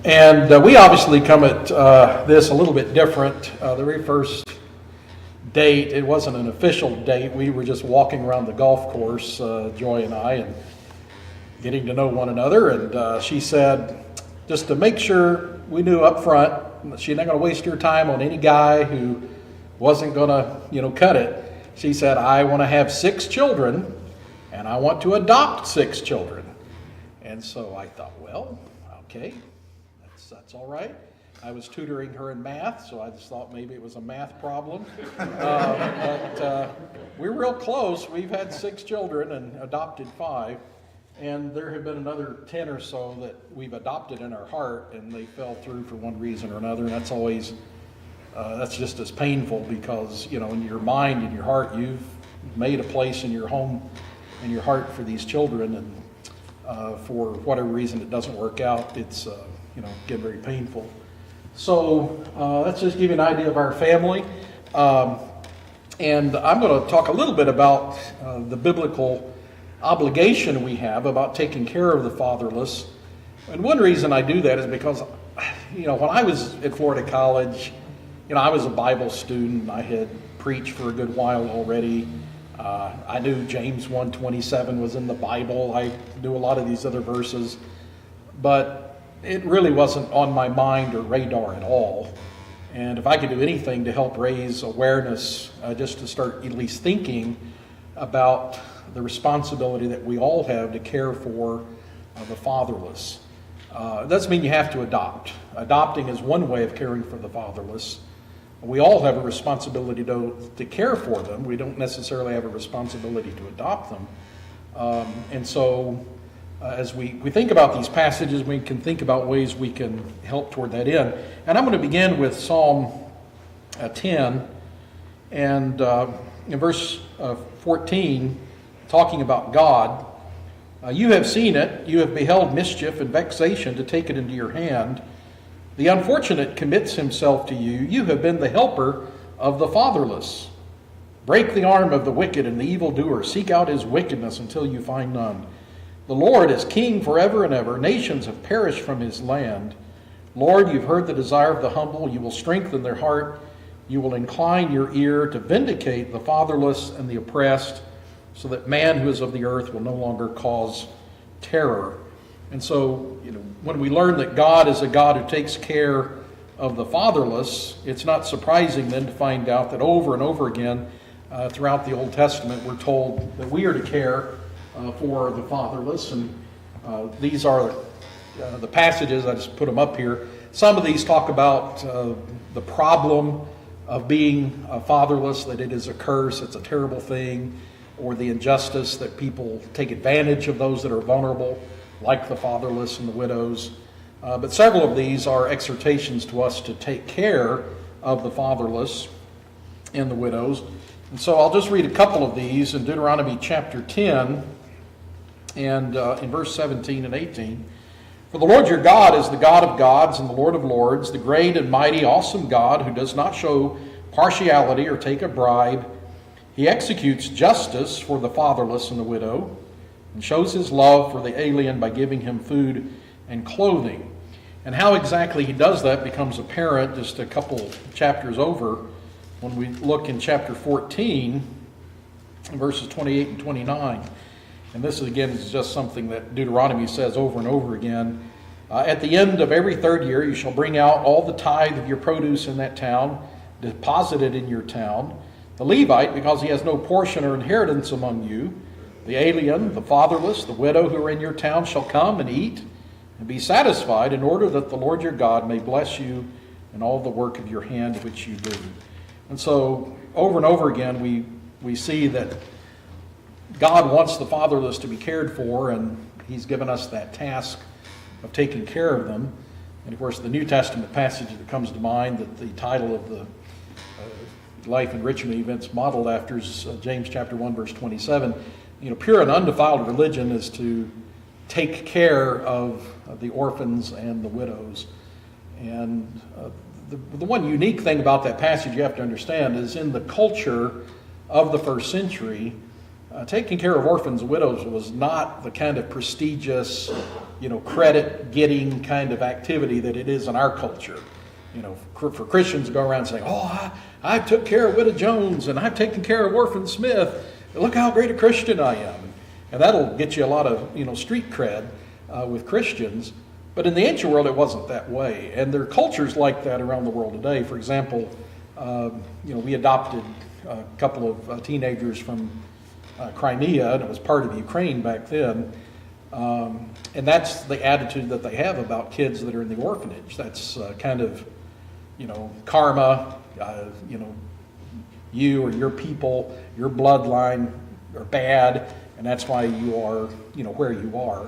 And we obviously come at this a little bit different. The very first date, it wasn't an official date. We were just walking around the golf course, Joy and I, and getting to know one another. And she said, just to make sure we knew up front, she's not going to waste her time on any guy who wasn't going to, cut it. She said, I want to have 6 children, and I want to adopt 6 children. And so I thought, well, okay, that's all right. I was tutoring her in math, so I just thought maybe it was a math problem. But we're real close. We've had 6 children and adopted 5. And there have been another 10 or so that we've adopted in our heart, and they fell through for one reason or another. And that's always, that's just as painful because, in your mind and your heart, you've made a place in your home and your heart for these children. And for whatever reason it doesn't work out, it's, again, very painful. So let's just give you an idea of our family. And I'm going to talk a little bit about the biblical obligation we have about taking care of the fatherless. And one reason I do that is because, when I was at Florida College, I was a Bible student. I had preached for a good while already. I knew James 1:27 was in the Bible. I knew a lot of these other verses. But it really wasn't on my mind or radar at all. And if I could do anything to help raise awareness, just to start at least thinking about the responsibility that we all have to care for the fatherless. It doesn't mean you have to adopt. Adopting is one way of caring for the fatherless. We all have a responsibility to care for them. We don't necessarily have a responsibility to adopt them. And so as we think about these passages, we can think about ways we can help toward that end. And I'm going to begin with Psalm 10 and in verse 14, talking about God. You have seen it, you have beheld mischief and vexation to take it into your hand. The unfortunate commits himself to you. You have been the helper of the fatherless. Break the arm of the wicked and the evildoer. Seek out his wickedness until you find none. The Lord is king forever and ever. Nations have perished from his land. Lord, you've heard the desire of the humble. You will strengthen their heart. You will incline your ear to vindicate the fatherless and the oppressed, so that man who is of the earth will no longer cause terror. And so, when we learn that God is a God who takes care of the fatherless, it's not surprising then to find out that over and over again throughout the Old Testament we're told that we are to care for the fatherless. And these are the passages, I just put them up here. Some of these talk about the problem of being fatherless, that it is a curse, it's a terrible thing, or the injustice that people take advantage of those that are vulnerable, like the fatherless and the widows. But several of these are exhortations to us to take care of the fatherless and the widows. And so I'll just read a couple of these in Deuteronomy chapter 10 and in verse 17 and 18. For the Lord your God is the God of gods and the Lord of lords, the great and mighty, awesome God who does not show partiality or take a bribe. He executes justice for the fatherless and the widow and shows his love for the alien by giving him food and clothing. And how exactly he does that becomes apparent just a couple chapters over when we look in chapter 14, verses 28 and 29. And this, again, is just something that Deuteronomy says over and over again. At the end of every 3rd year, you shall bring out all the tithe of your produce in that town, deposit it in your town. The Levite, because he has no portion or inheritance among you, the alien, the fatherless, the widow who are in your town shall come and eat and be satisfied, in order that the Lord your God may bless you in all the work of your hand which you do. And so, over and over again, we see that God wants the fatherless to be cared for, and he's given us that task of taking care of them. And of course, the New Testament passage that comes to mind, that the title of the life enrichment events modeled after is James chapter 1, verse 27. Pure and undefiled religion is to take care of the orphans and the widows. And the one unique thing about that passage you have to understand is in the culture of the first century, taking care of orphans and widows was not the kind of prestigious, credit-getting kind of activity that it is in our culture. For Christians to go around saying, "Oh, I took care of Widow Jones, and I've taken care of Orphan Smith. Look how great a Christian I am." And that'll get you a lot of, street cred with Christians. But in the ancient world, it wasn't that way. And there are cultures like that around the world today. For example, we adopted a couple of teenagers from Crimea, and it was part of Ukraine back then. And that's the attitude that they have about kids that are in the orphanage. That's kind of, karma, you or your people, your bloodline are bad, and that's why you are, where you are.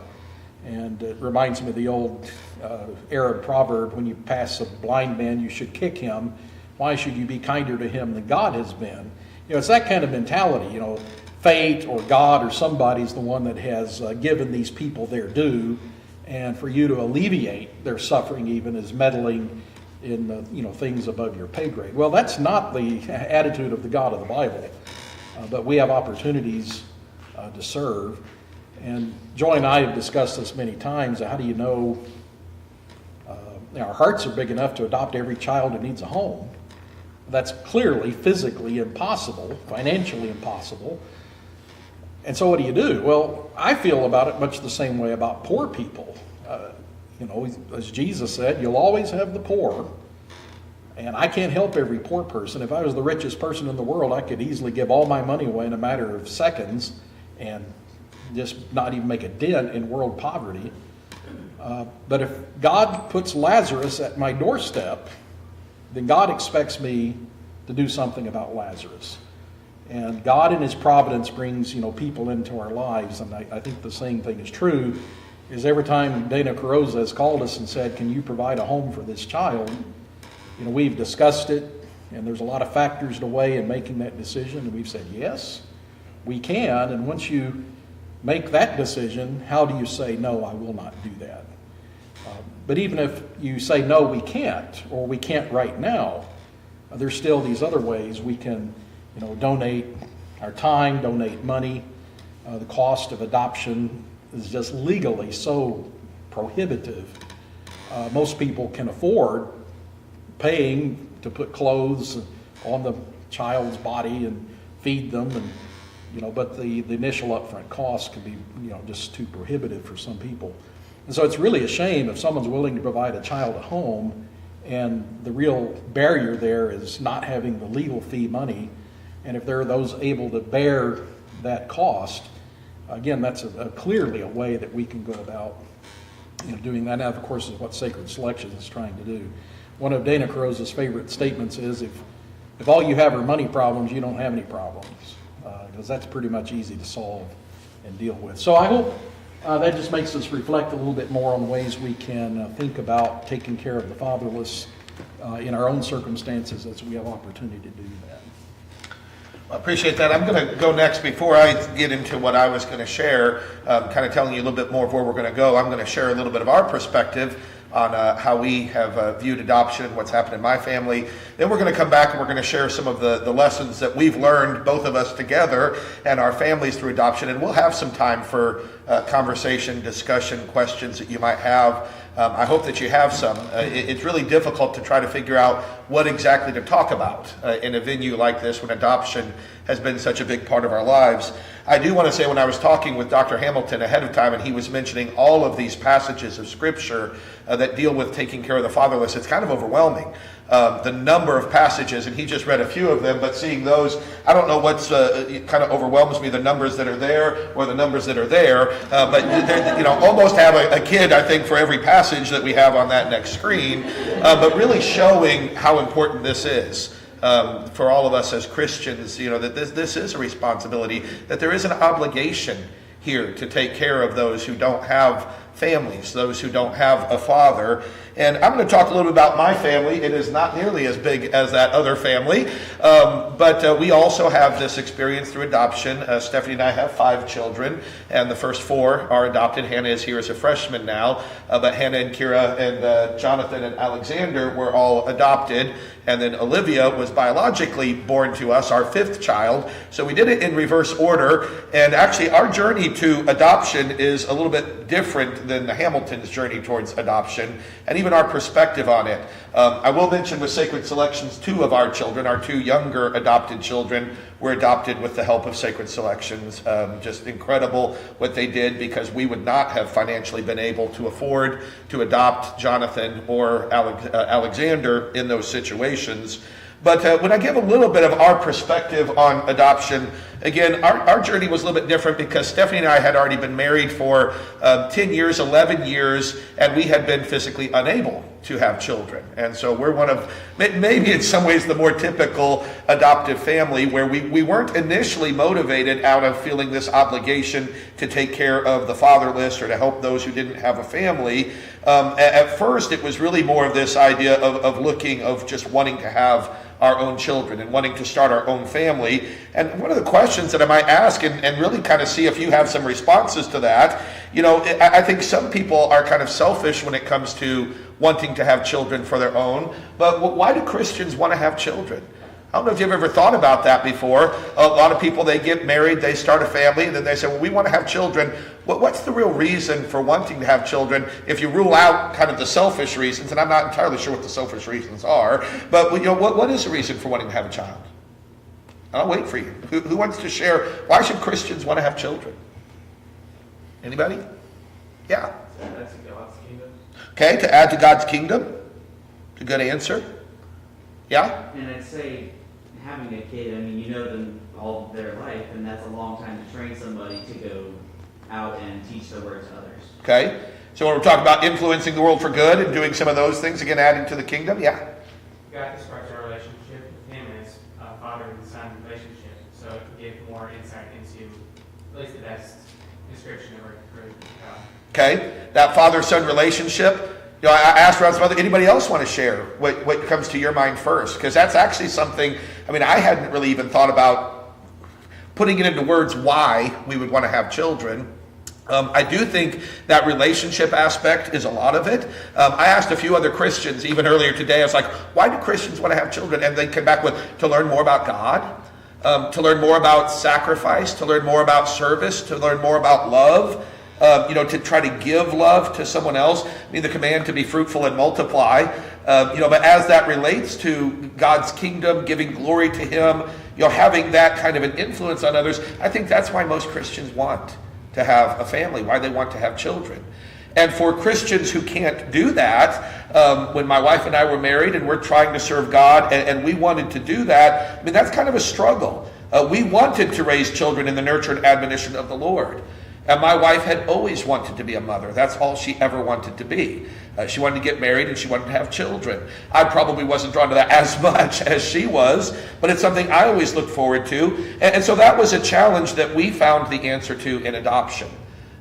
And it reminds me of the old Arab proverb, when you pass a blind man, you should kick him. Why should you be kinder to him than God has been? It's that kind of mentality, fate or God or somebody's the one that has given these people their due, and for you to alleviate their suffering even is meddling in things above your pay grade. Well, that's not the attitude of the God of the Bible, but we have opportunities to serve. And Joy and I have discussed this many times. How do you know our hearts are big enough to adopt every child who needs a home? That's clearly physically impossible, financially impossible. And so what do you do? Well, I feel about it much the same way about poor people. As Jesus said, you'll always have the poor. And I can't help every poor person. If I was the richest person in the world, I could easily give all my money away in a matter of seconds and just not even make a dent in world poverty. But if God puts Lazarus at my doorstep, then God expects me to do something about Lazarus. And God in his providence brings, people into our lives. And I think the same thing is true, is every time Dana Carrozza has called us and said, "Can you provide a home for this child?" We've discussed it, and there's a lot of factors to weigh in making that decision. And we've said, yes, we can. And once you make that decision, how do you say, "No, I will not do that"? But even if you say, "No, we can't," or "we can't right now," there's still these other ways we can donate our time, donate money. The cost of adoption is just legally so prohibitive. Most people can afford paying to put clothes on the child's body and feed them, and but the initial upfront cost can be just too prohibitive for some people. And so it's really a shame if someone's willing to provide a child a home, and the real barrier there is not having the legal fee money. And if there are those able to bear that cost, again, that's clearly a way that we can go about doing that. Now, of course, is what Sacred Selection is trying to do. One of Dana Carrozza's favorite statements is, if all you have are money problems, you don't have any problems, because that's pretty much easy to solve and deal with. So I hope that just makes us reflect a little bit more on ways we can think about taking care of the fatherless in our own circumstances as we have opportunity to do that. I appreciate that. I'm going to go next. Before I get into what I was going to share, kind of telling you a little bit more of where we're going to go, I'm going to share a little bit of our perspective on how we have viewed adoption and what's happened in my family. Then we're going to come back and we're going to share some of the lessons that we've learned, both of us together and our families, through adoption. And we'll have some time for conversation, discussion, questions that you might have. I hope that you have some. It's really difficult to try to figure out what exactly to talk about in a venue like this when adoption has been such a big part of our lives. I do want to say, when I was talking with Dr. Hamilton ahead of time and he was mentioning all of these passages of Scripture that deal with taking care of the fatherless, it's kind of overwhelming. The number of passages, and he just read a few of them, but seeing those, I don't know what's kind of overwhelms me, the numbers that are there or the numbers that are there, but almost have a kid, I think, for every passage that we have on that next screen, but really showing how important this is. For all of us as Christians, that this is a responsibility, that there is an obligation here to take care of those who don't have families, those who don't have a father. And I'm going to talk a little bit about my family. It is not nearly as big as that other family, but we also have this experience through adoption. Stephanie and I have 5 children, and the first 4 are adopted. Hannah is here as a freshman now, but Hannah and Kira and Jonathan and Alexander were all adopted. And then Olivia was biologically born to us, our 5th child. So we did it in reverse order. And actually, our journey to adoption is a little bit different than the Hamiltons' journey towards adoption, and even our perspective on it. I will mention with Sacred Selections, 2 of our children, our 2 younger adopted children, were adopted with the help of Sacred Selections. Just incredible what they did, because we would not have financially been able to afford to adopt Jonathan or Alexander in those situations. But when I give a little bit of our perspective on adoption, again, our journey was a little bit different because Stephanie and I had already been married for 10 years, 11 years, and we had been physically unable to have children. And so we're one of, maybe in some ways, the more typical adoptive family, where we weren't initially motivated out of feeling this obligation to take care of the fatherless or to help those who didn't have a family. At first, it was really more of this idea of just wanting to have our own children and wanting to start our own family. And one of the questions that I might ask, and really kind of see if you have some responses to that, I think some people are kind of selfish when it comes to wanting to have children for their own, but why do Christians want to have children? I don't know if you've ever thought about that before. A lot of people, they get married, they start a family, and then they say, well, we want to have children. What's the real reason for wanting to have children if you rule out kind of the selfish reasons? And I'm not entirely sure what the selfish reasons are, but what is the reason for wanting to have a child? I'll wait for you. Who wants to share? Why should Christians want to have children? Anybody? Yeah. That's God's kingdom. Okay, to add to God's kingdom. A good answer. Yeah? And I'd say having a kid, you know them all their life, and that's a long time to train somebody to go out and teach the word to others. Okay. So when we're talking about influencing the world for good and doing some of those things, again, adding to the kingdom, yeah? God describes our relationship with Him as a father and son relationship, so it can give more insight into at least the best description of our God. Okay. That father-son relationship. I asked around some other, anybody else want to share what comes to your mind first? Because that's actually something, I hadn't really even thought about putting it into words why we would want to have children. I do think that relationship aspect is a lot of it. I asked a few other Christians even earlier today, I was like, why do Christians want to have children? And they came back with, to learn more about God, to learn more about sacrifice, to learn more about service, to learn more about love. To try to give love to someone else. The command to be fruitful and multiply. But as that relates to God's kingdom, giving glory to Him, having that kind of an influence on others, I think that's why most Christians want to have a family, why they want to have children. And for Christians who can't do that, when my wife and I were married and we're trying to serve God and we wanted to do that, that's kind of a struggle. We wanted to raise children in the nurture and admonition of the Lord. And my wife had always wanted to be a mother. That's all she ever wanted to be. She wanted to get married and she wanted to have children. I probably wasn't drawn to that as much as she was, but it's something I always looked forward to. And so that was a challenge that we found the answer to in adoption.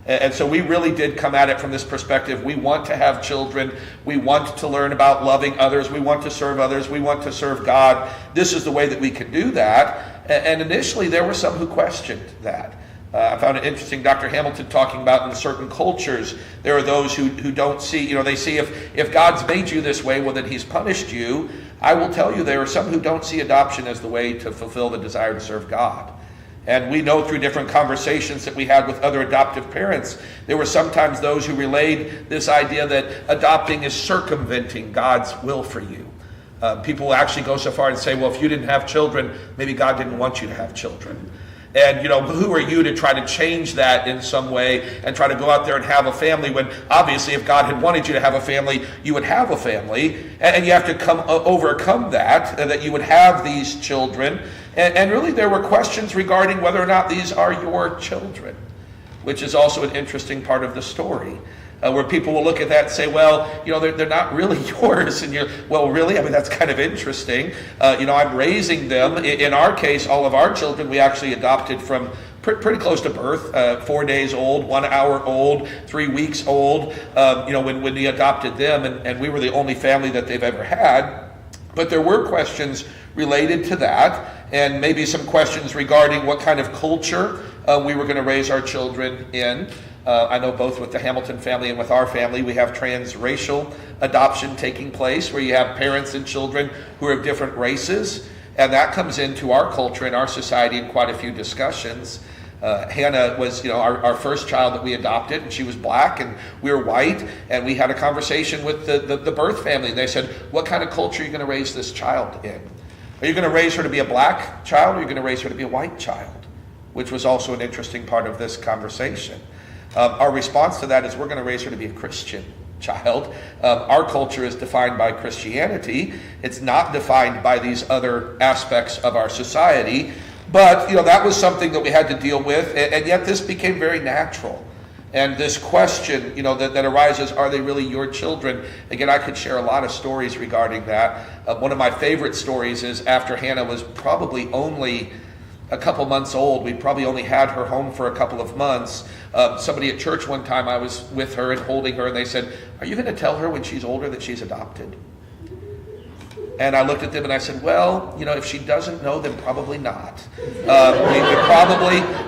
And so we really did come at it from this perspective. We want to have children. We want to learn about loving others. We want to serve others. We want to serve God. This is the way that we can do that. And initially there were some who questioned that. I found it interesting, Dr. Hamilton talking about in certain cultures, there are those who don't see, they see if God's made you this way, well, then He's punished you. I will tell you, there are some who don't see adoption as the way to fulfill the desire to serve God. And we know through different conversations that we had with other adoptive parents, there were sometimes those who relayed this idea that adopting is circumventing God's will for you. People will actually go so far and say, well, if you didn't have children, maybe God didn't want you to have children. And, who are you to try to change that in some way and try to go out there and have a family when obviously if God had wanted you to have a family, you would have a family. And you have to overcome that you would have these children. And really there were questions regarding whether or not these are your children, which is also an interesting part of the story. Where people will look at that and say, well, they're not really yours. And you're, well, really? That's kind of interesting. I'm raising them. In our case, all of our children, we actually adopted from pretty close to birth, 4 days old, 1 hour old, 3 weeks old, when we adopted them, and we were the only family that they've ever had. But there were questions related to that, and maybe some questions regarding what kind of culture we were going to raise our children in. I know both with the Hamilton family and with our family, we have transracial adoption taking place, where you have parents and children who are of different races, and that comes into our culture and our society in quite a few discussions. Hannah was, our first child that we adopted, and she was black and we were white, and we had a conversation with the birth family. They said, what kind of culture are you going to raise this child in? Are you going to raise her to be a black child, or are you going to raise her to be a white child? Which was also an interesting part of this conversation. Our response to that is we're going to raise her to be a Christian child. Our culture is defined by Christianity. It's not defined by these other aspects of our society. But, that was something that we had to deal with, and yet this became very natural. And this question, that arises, are they really your children? Again, I could share a lot of stories regarding that. One of my favorite stories is after Hannah was probably only a couple months old. We probably only had her home for a couple of months. Somebody at church one time, I was with her and holding her, and they said, are you going to tell her when she's older that she's adopted? And I looked at them and I said, well, if she doesn't know, then probably not. We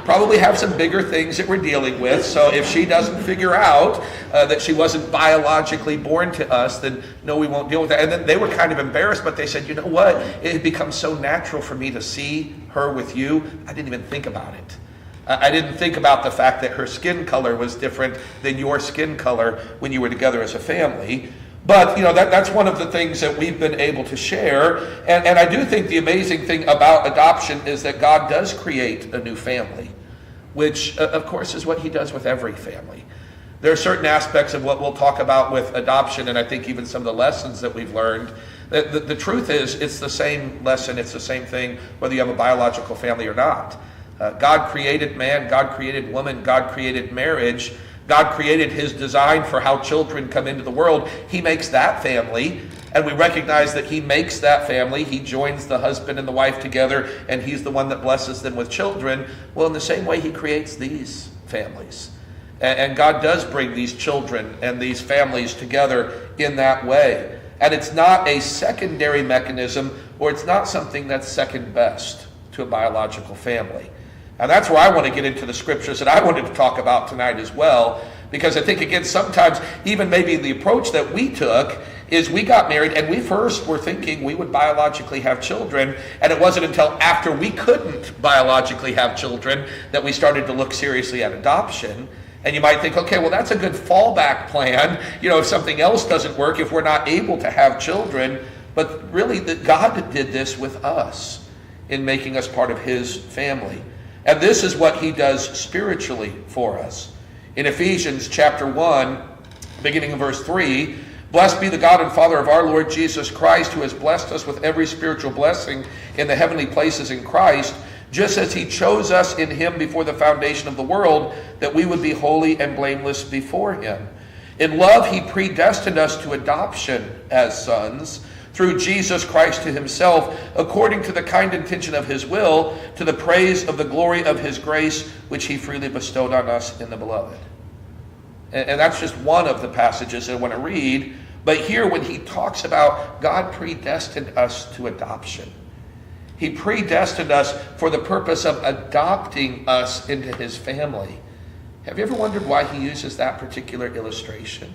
probably have some bigger things that we're dealing with. So if she doesn't figure out that she wasn't biologically born to us, then no, we won't deal with that. And then they were kind of embarrassed, but they said, you know what? It had become so natural for me to see her with you, I didn't even think about it. I didn't think about the fact that her skin color was different than your skin color when you were together as a family. But, that's one of the things that we've been able to share. And I do think the amazing thing about adoption is that God does create a new family, which, of course, is what he does with every family. There are certain aspects of what we'll talk about with adoption, and I think even some of the lessons that we've learned. The truth is, it's the same lesson, it's the same thing, whether you have a biological family or not. God created man, God created woman, God created marriage. God created his design for how children come into the world. He makes that family, and we recognize that he makes that family. He joins the husband and the wife together, and he's the one that blesses them with children. Well, in the same way, he creates these families. And God does bring these children and these families together in that way. And it's not a secondary mechanism, or it's not something that's second best to a biological family. And that's where I want to get into the scriptures that I wanted to talk about tonight as well. Because I think, again, sometimes even maybe the approach that we took is we got married and we first were thinking we would biologically have children. And it wasn't until after we couldn't biologically have children that we started to look seriously at adoption. And you might think, okay, well, that's a good fallback plan. If something else doesn't work, if we're not able to have children. But really, God did this with us in making us part of his family. And this is what he does spiritually for us. In Ephesians chapter 1, beginning in verse 3, blessed be the God and Father of our Lord Jesus Christ, who has blessed us with every spiritual blessing in the heavenly places in Christ, just as he chose us in him before the foundation of the world, that we would be holy and blameless before him. In love, he predestined us to adoption as sons, through Jesus Christ to himself, according to the kind intention of his will, to the praise of the glory of his grace, which he freely bestowed on us in the beloved. And that's just one of the passages I want to read. But here, when he talks about God predestined us to adoption, he predestined us for the purpose of adopting us into his family. Have you ever wondered why he uses that particular illustration?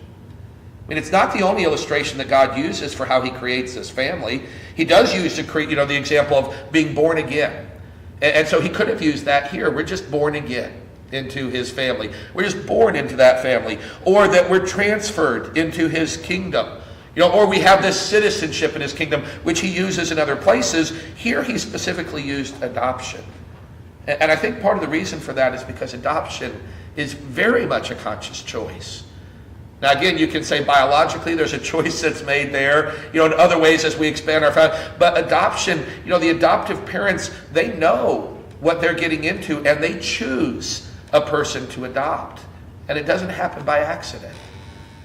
I mean, it's not the only illustration that God uses for how he creates this family. He does use the example of being born again. And so he could have used that here. We're just born again into his family. We're just born into that family. Or that we're transferred into his kingdom. Or we have this citizenship in his kingdom, which he uses in other places. Here he specifically used adoption. And I think part of the reason for that is because adoption is very much a conscious choice. Now, again, you can say biologically there's a choice that's made there, in other ways as we expand our family. But adoption, the adoptive parents, they know what they're getting into, and they choose a person to adopt. And it doesn't happen by accident.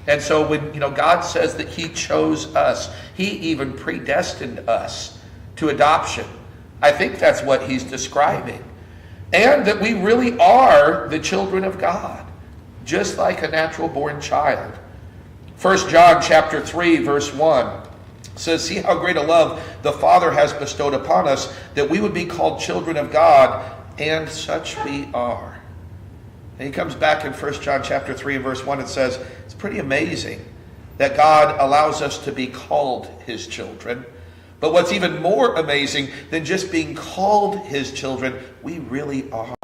And so when, God says that he chose us, he even predestined us to adoption. I think that's what he's describing. and that we really are the children of God, just like a natural born child. 1 John chapter 3, verse 1 says, "See how great a love the Father has bestowed upon us, that we would be called children of God, and such we are." And he comes back in 1 John chapter 3 and verse 1 and says, it's pretty amazing that God allows us to be called his children. But what's even more amazing than just being called his children, we really are.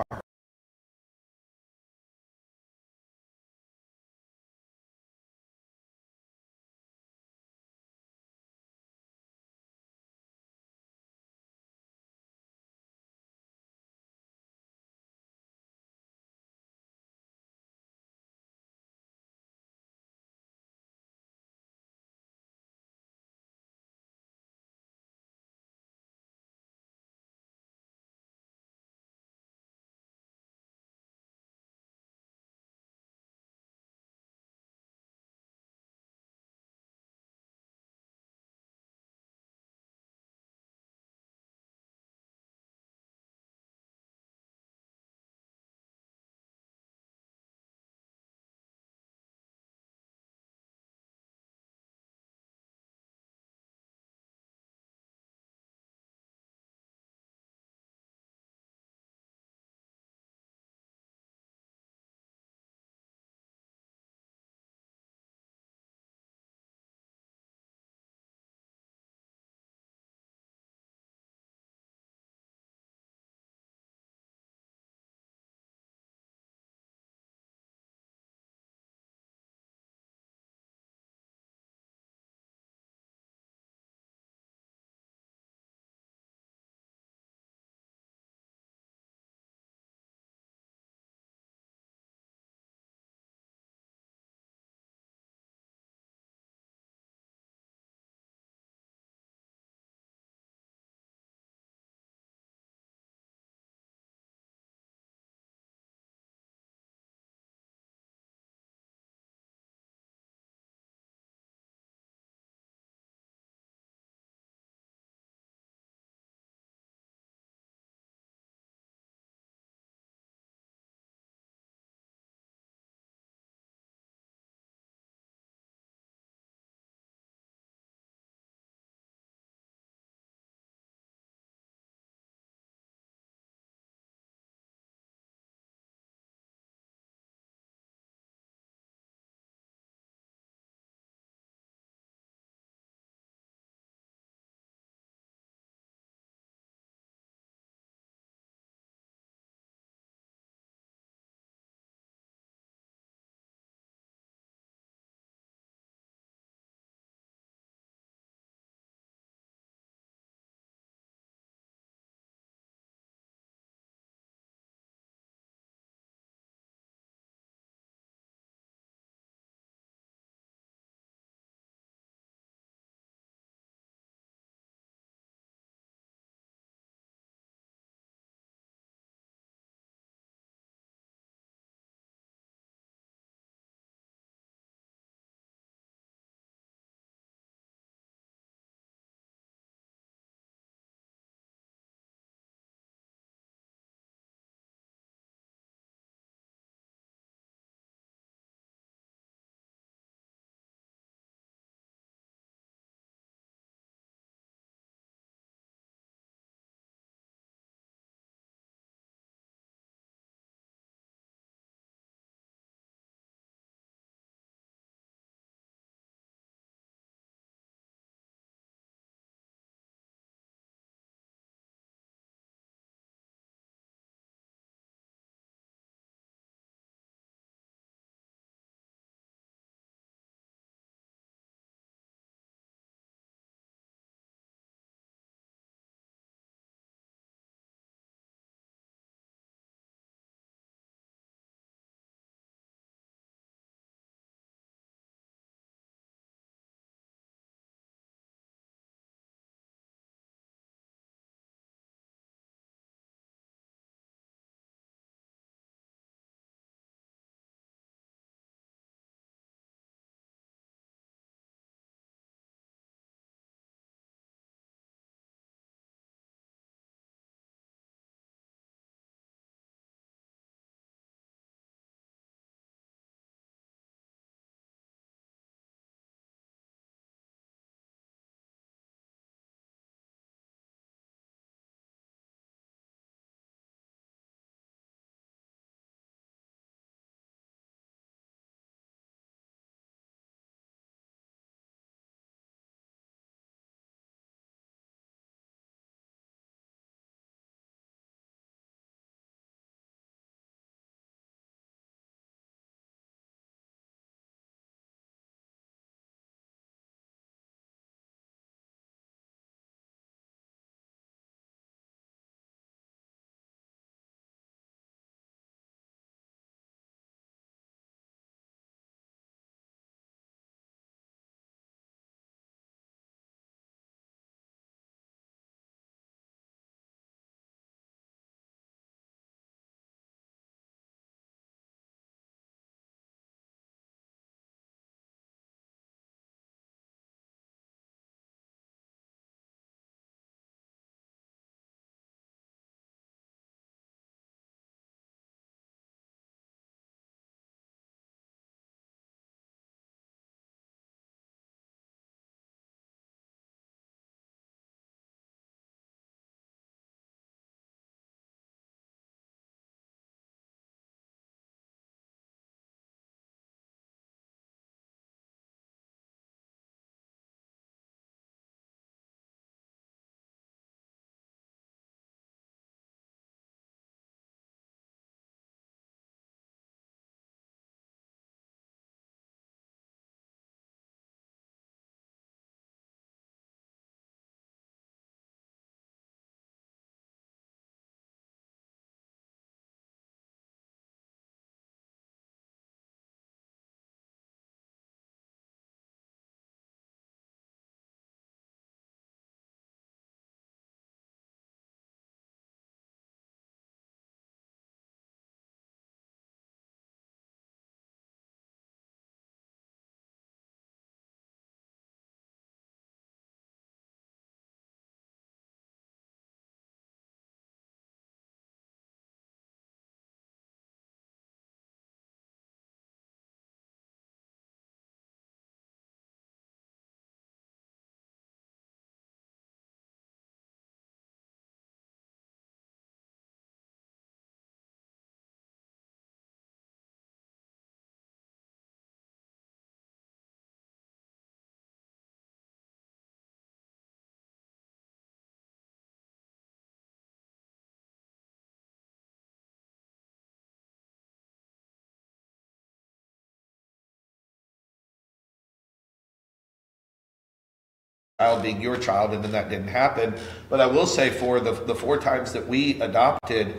child being your child, and then that didn't happen. But I will say for the 4 times that we adopted,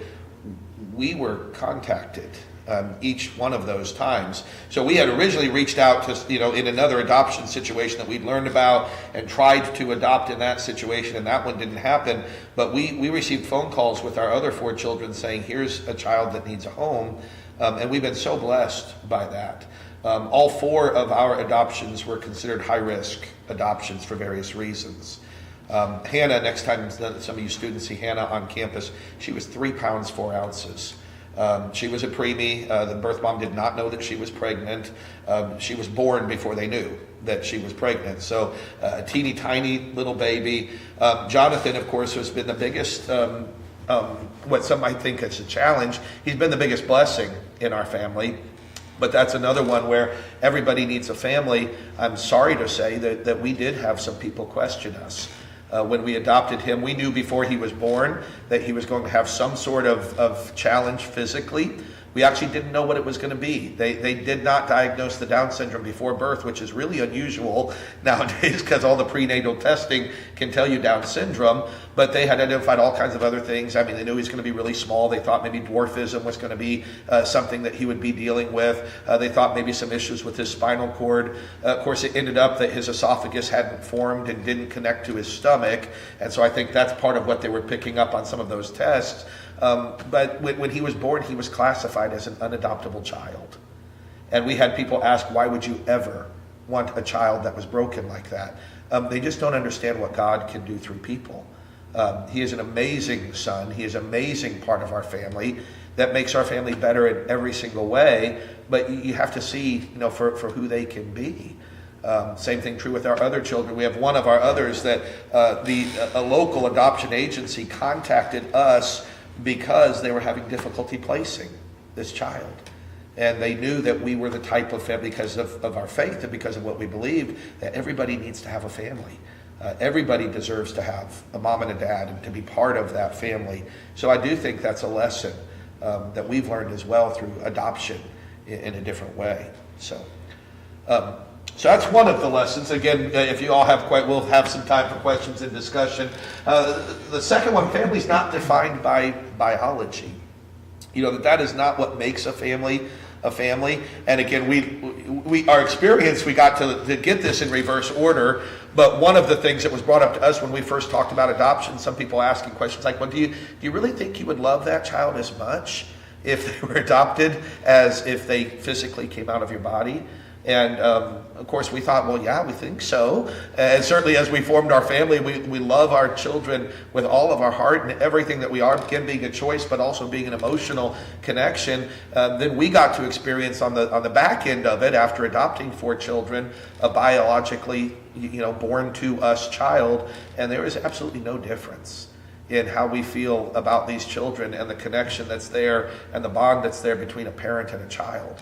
we were contacted each one of those times. So we had originally reached out to, in another adoption situation that we'd learned about and tried to adopt in that situation, and that one didn't happen. But we received phone calls with our other 4 children saying, here's a child that needs a home. And we've been so blessed by that. All 4 of our adoptions were considered high-risk adoptions for various reasons. Hannah, next time some of you students see Hannah on campus, she was 3 pounds 4 ounces. She was a preemie. The birth mom did not know that she was pregnant. She was born before they knew that she was pregnant. So a teeny tiny little baby. Jonathan, of course, has been the biggest, what some might think is a challenge. He's been the biggest blessing in our family. But that's another one where everybody needs a family. I'm sorry to say that we did have some people question us. When we adopted him, we knew before he was born that he was going to have some sort of challenge physically. We actually didn't know what it was going to be. They did not diagnose the Down syndrome before birth, which is really unusual nowadays because all the prenatal testing can tell you Down syndrome, but they had identified all kinds of other things. I mean, they knew he was going to be really small. They thought maybe dwarfism was going to be something that he would be dealing with. They thought maybe some issues with his spinal cord. Of course, it ended up that his esophagus hadn't formed and didn't connect to his stomach, and so I think that's part of what they were picking up on some of those tests. But when he was born, he was classified as an unadoptable child. And we had people ask, why would you ever want a child that was broken like that? They just don't understand what God can do through people. He is an amazing son. He is an amazing part of our family that makes our family better in every single way. But you have to see, for who they can be. Same thing true with our other children. We have one of our others that a local adoption agency contacted us because they were having difficulty placing this child. And they knew that we were the type of family, because of our faith and because of what we believe, that everybody needs to have a family. Everybody deserves to have a mom and a dad and to be part of that family. So I do think that's a lesson that we've learned as well through adoption in a different way. So that's one of the lessons. Again, if you all we'll have some time for questions and discussion. The second one, family's not defined by biology. That is not what makes a family a family. And again, our experience, we got to get this in reverse order. But one of the things that was brought up to us when we first talked about adoption, some people asking questions like, well, do you really think you would love that child as much if they were adopted as if they physically came out of your body? And of course we thought, well, yeah, we think so. And certainly as we formed our family, we love our children with all of our heart and everything that we are, again, being a choice, but also being an emotional connection. Then we got to experience on the back end of it, after adopting 4 children, a biologically, born to us child. And there is absolutely no difference in how we feel about these children and the connection that's there and the bond that's there between a parent and a child.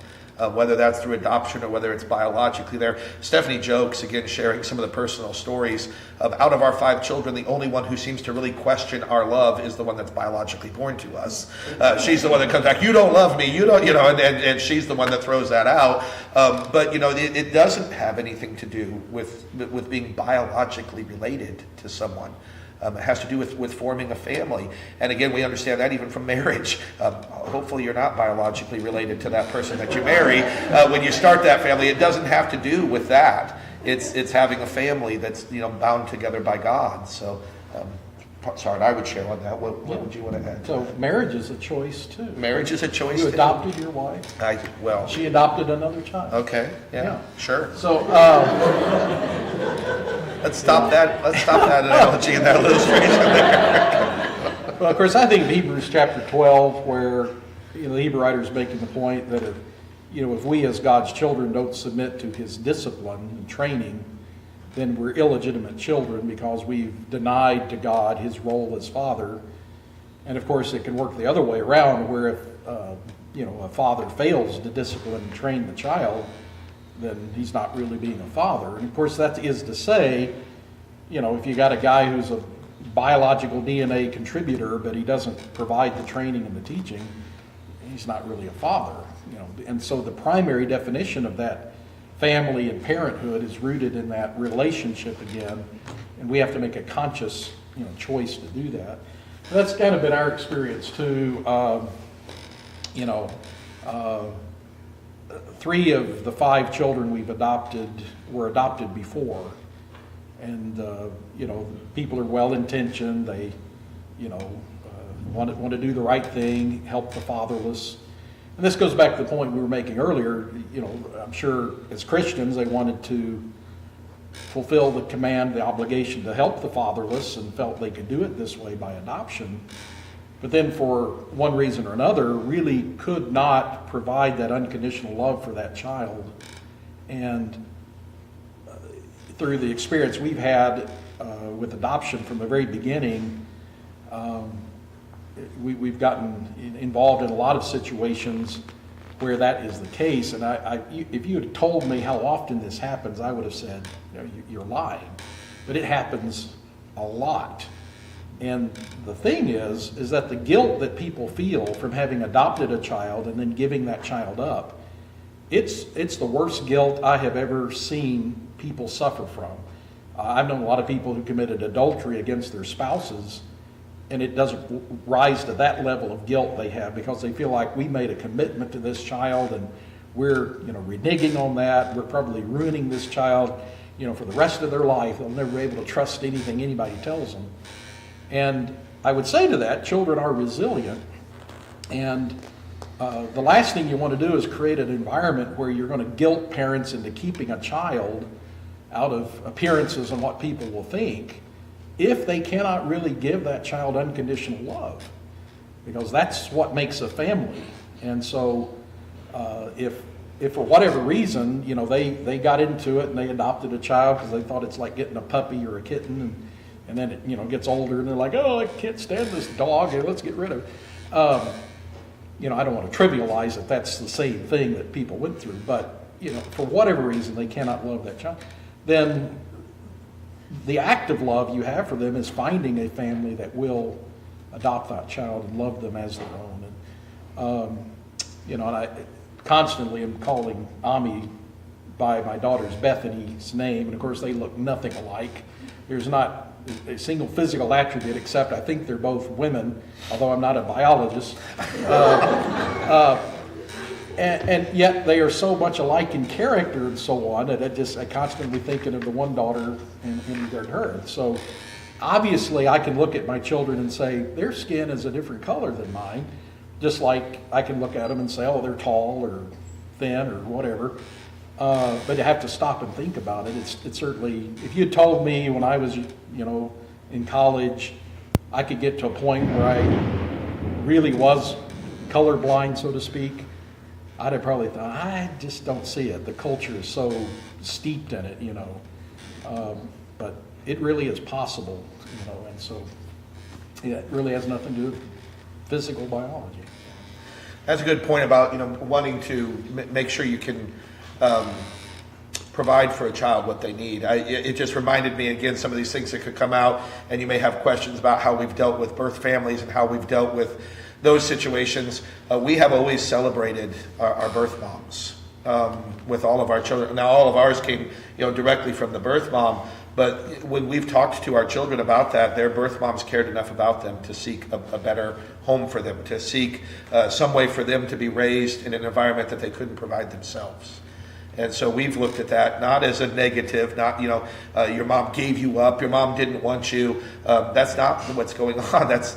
Whether that's through adoption or whether it's biologically there. Stephanie jokes, again, sharing some of the personal stories of, out of our 5 children, the only one who seems to really question our love is the one that's biologically born to us. She's the one that comes back, you don't love me, you don't, and she's the one that throws that out. But it doesn't have anything to do with being biologically related to someone. It has to do with forming a family. And again, we understand that even from marriage. Hopefully you're not biologically related to that person that you marry. When you start that family, it doesn't have to do with that. It's having a family that's bound together by God. So sorry, I would share on that. What would you want to add? So marriage is a choice too. Marriage is a choice. You adopted your wife. She She adopted another child. Okay. Yeah. Sure. So let's stop that analogy and that illustration there. well, of course, I think of Hebrews chapter 12, where the Hebrew writer is making the point that if we as God's children don't submit to His discipline and training, then we're illegitimate children because we've denied to God His role as Father. And of course, it can work the other way around, where if a father fails to discipline and train the child, then he's not really being a father. And of course, that is to say, if you got a guy who's a biological DNA contributor, but he doesn't provide the training and the teaching, he's not really a father. And so the primary definition of that family and parenthood is rooted in that relationship again and we have to make a conscious, choice to do that. That's kind of been our experience too. 3 of the 5 children we've adopted were adopted before, and people are well intentioned. They, want to do the right thing, help the fatherless. And this goes back to the point we were making earlier. I'm sure as Christians they wanted to fulfill the command, the obligation to help the fatherless, and felt they could do it this way by adoption. But then for one reason or another, really could not provide that unconditional love for that child. And through the experience we've had with adoption from the very beginning, we've gotten involved in a lot of situations where that is the case. And if you had told me how often this happens, I would have said, you're lying. But it happens a lot. And the thing is that the guilt that people feel from having adopted a child and then giving that child up, it's the worst guilt I have ever seen people suffer from. I've known a lot of people who committed adultery against their spouses, and it doesn't rise to that level of guilt they have because they feel like we made a commitment to this child and we're reneging on that. We're probably ruining this child for the rest of their life. They'll never be able to trust anything anybody tells them. And I would say to that, children are resilient, and the last thing you want to do is create an environment where you're going to guilt parents into keeping a child out of appearances and what people will think if they cannot really give that child unconditional love, because that's what makes a family. And so if for whatever reason, they got into it and they adopted a child because they thought it's like getting a puppy or a kitten, and then it gets older and they're like, oh, I can't stand this dog, let's get rid of it. I don't want to trivialize it. That's the same thing that people went through. But, for whatever reason they cannot love that child, then the act of love you have for them is finding a family that will adopt that child and love them as their own. And I constantly am calling Ami by my daughter's Bethany's name, and of course they look nothing alike. There's not a single physical attribute, except I think they're both women, although I'm not a biologist. And yet they are so much alike in character and so on that I constantly thinking of the one daughter and her. So obviously I can look at my children and say their skin is a different color than mine, just like I can look at them and say, oh, they're tall or thin or whatever. But you have to stop and think about it. It's certainly, if you had told me when I was, in college, I could get to a point where I really was colorblind, so to speak, I'd have probably thought, I just don't see it. The culture is so steeped in it, but it really is possible, and so it really has nothing to do with physical biology. That's a good point about wanting to make sure you can provide for a child what they need. It just reminded me again some of these things that could come out, and you may have questions about how we've dealt with birth families and how we've dealt with those situations. We have always celebrated our birth moms with all of our children. Now all of ours came directly from the birth mom, but when we've talked to our children about that, their birth moms cared enough about them to seek a better home for them, to seek some way for them to be raised in an environment that they couldn't provide themselves. And so we've looked at that not as a negative, not, your mom gave you up, your mom didn't want you. That's not what's going on. That's,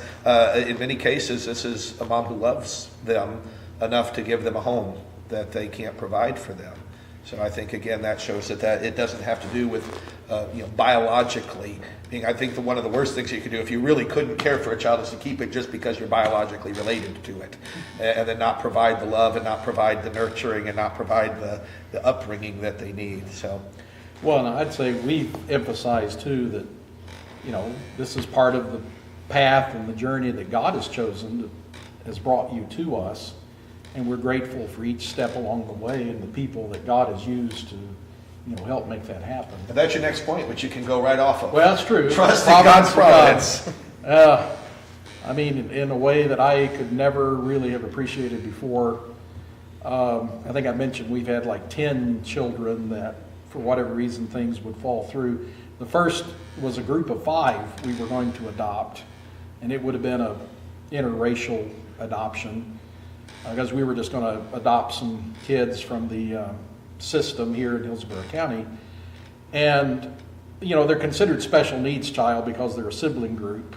in many cases, this is a mom who loves them enough to give them a home that they can't provide for them. So I think, again, that shows that it doesn't have to do with, biologically. I think one of the worst things you could do if you really couldn't care for a child is to keep it just because you're biologically related to it, and then not provide the love and not provide the nurturing and not provide the upbringing that they need. So, well, and I'd say we've emphasized too that this is part of the path and the journey that God has chosen, has brought you to us, and we're grateful for each step along the way and the people that God has used to help make that happen. And that's your next point, which you can go right off of. Well, that's true. Trust in God's providence. In a way that I could never really have appreciated before. I think I mentioned we've had like 10 children that for whatever reason, things would fall through. The first was a group of 5 we were going to adopt, and it would have been a interracial adoption, because we were just going to adopt some kids from the system here in Hillsborough County. And, you know, they're considered special needs child because they're a sibling group.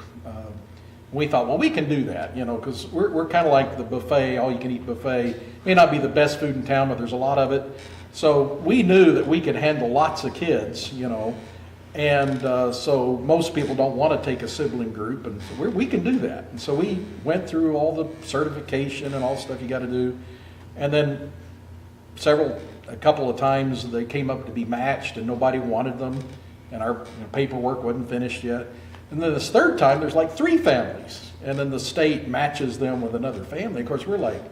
We thought, well, we can do that, you know, because we're kind of like the buffet, all-you-can-eat buffet. May not be the best food in town, but there's a lot of it. So we knew that we could handle lots of kids, you know, and so most people don't want to take a sibling group, and so we can do that. And so we went through all the certification and all the stuff you got to do, and then a couple of times they came up to be matched, and nobody wanted them, and our paperwork wasn't finished yet. And then this third time, there's like 3 families, and then the state matches them with another family. Of course, we're like,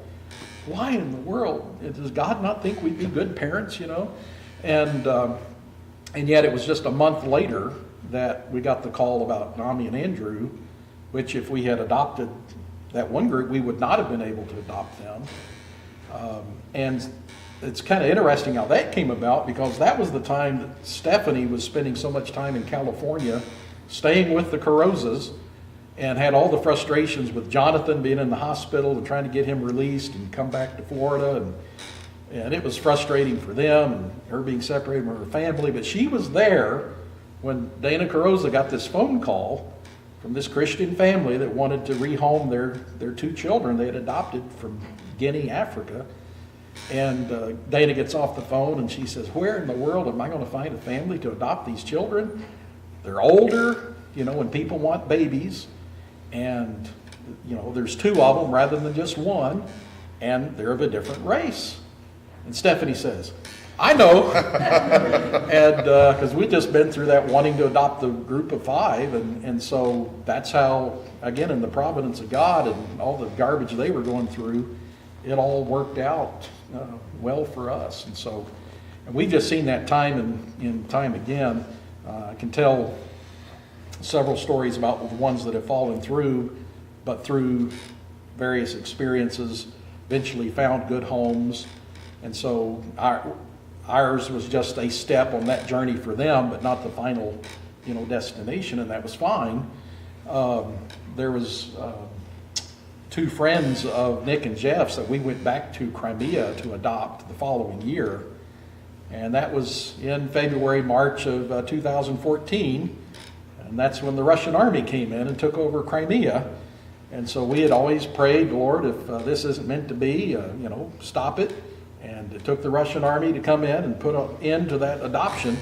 why in the world? Does God not think we'd be good parents, you know? And yet it was just a month later that we got the call about Nami and Andrew, which if we had adopted that one group, we would not have been able to adopt them. And it's kind of interesting how that came about, because that was the time that Stephanie was spending so much time in California, staying with the Carrozas, and had all the frustrations with Jonathan being in the hospital and trying to get him released and come back to Florida. And it was frustrating for them, and her being separated from her family. But she was there when Dana Carroza got this phone call from this Christian family that wanted to rehome their 2 children they had adopted from Guinea, Africa. And Dana gets off the phone and she says, where in the world am I going to find a family to adopt these children? They're older, you know, when people want babies. And, you know, there's 2 of them rather than just 1. And they're of a different race. And Stephanie says, I know. And because we've just been through that, wanting to adopt the group of 5. And so that's how, again, in the providence of God and all the garbage they were going through, it all worked out well for us. And so, and we've just seen that time and time again. I can tell several stories about the ones that have fallen through, but through various experiences, eventually found good homes. And so ours was just a step on that journey for them, but not the final, you know, destination, and that was fine. There was 2 friends of Nick and Jeff's that we went back to Crimea to adopt the following year. And that was in February, March of 2014. And that's when the Russian army came in and took over Crimea. And so we had always prayed, Lord, if this isn't meant to be, you know, stop it. And it took the Russian army to come in and put an end to that adoption,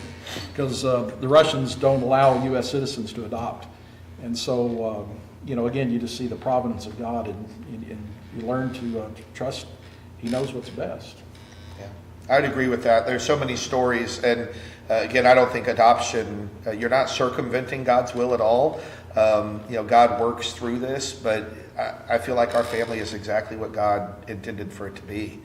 because the Russians don't allow U.S. citizens to adopt. And so, you know, again, you just see the providence of God, and you learn to trust He knows what's best. Yeah, I'd agree with that. There's so many stories, and again, I don't think adoption, you're not circumventing God's will at all. You know, God works through this, but I feel like our family is exactly what God intended for it to be.